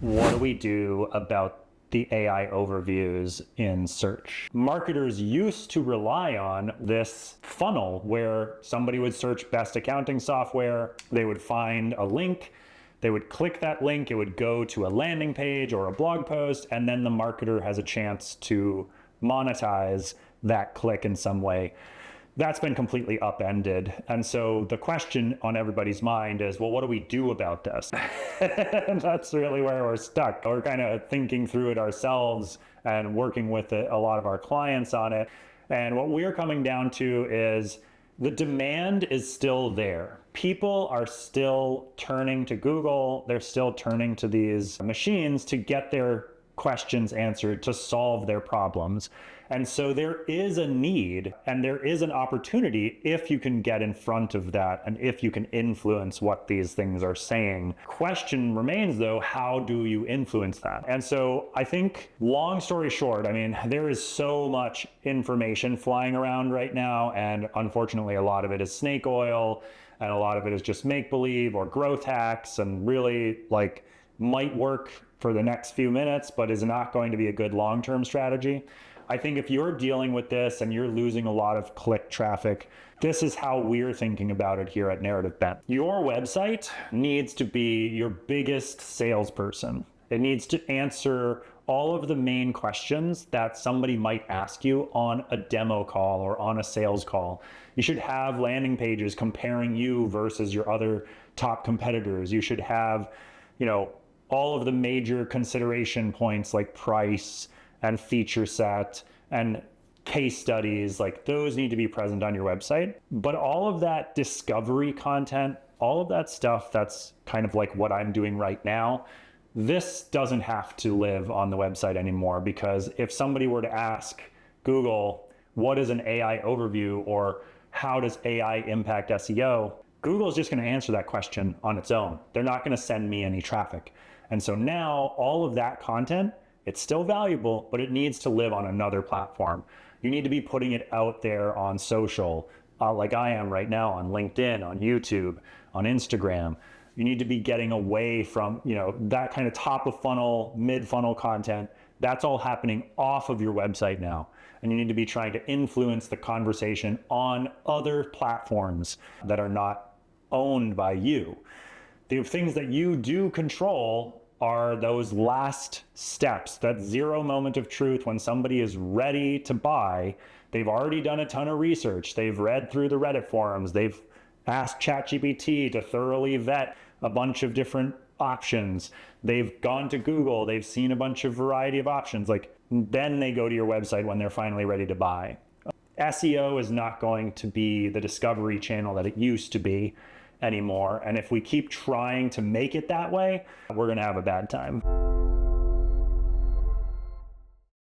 What do we do about the AI overviews in search? Marketers used to rely on this funnel where somebody would search best accounting software, they would find a link, they would click that link, it would go to a landing page or a blog post, and then the marketer has a chance to monetize that click in some way. That's been completely upended. And so the question on everybody's mind is, well, what do we do about this? And that's really where we're stuck. We're kind of thinking through it ourselves and working with a lot of our clients on it. And what we're coming down to is the demand is still there. People are still turning to Google. They're still turning to these machines to get their questions answered, to solve their problems. And so there is a need and there is an opportunity if you can get in front of that and if you can influence what these things are saying. Question remains though, how do you influence that? And so I think, long story short, I mean, there is so much information flying around right now, and unfortunately a lot of it is snake oil and a lot of it is just make-believe or growth hacks and really might work for the next few minutes, but is not going to be a good long-term strategy. I think if you're dealing with this and you're losing a lot of click traffic, this is how we're thinking about it here at Narrative Bent. Your website needs to be your biggest salesperson. It needs to answer all of the main questions that somebody might ask you on a demo call or on a sales call. You should have landing pages comparing you versus your other top competitors. You should have, all of the major consideration points like price and feature set and case studies, those need to be present on your website. But all of that discovery content, all of that stuff that's kind of like what I'm doing right now, this doesn't have to live on the website anymore, because if somebody were to ask Google, what is an AI overview, or how does AI impact SEO? Google is just going to answer that question on its own. They're not going to send me any traffic. And so now all of that content, it's still valuable, but it needs to live on another platform. You need to be putting it out there on social, like I am right now on LinkedIn, on YouTube, on Instagram. You need to be getting away from, that kind of top of funnel, mid funnel content. That's all happening off of your website now. And you need to be trying to influence the conversation on other platforms that are not owned by you. The things that you do control are those last steps, that zero moment of truth when somebody is ready to buy. They've already done a ton of research. They've read through the Reddit forums. They've asked ChatGPT to thoroughly vet a bunch of different options. They've gone to Google. They've seen a bunch of variety of options. Then they go to your website when they're finally ready to buy. SEO is not going to be the discovery channel that it used to be anymore. And if we keep trying to make it that way, we're going to have a bad time.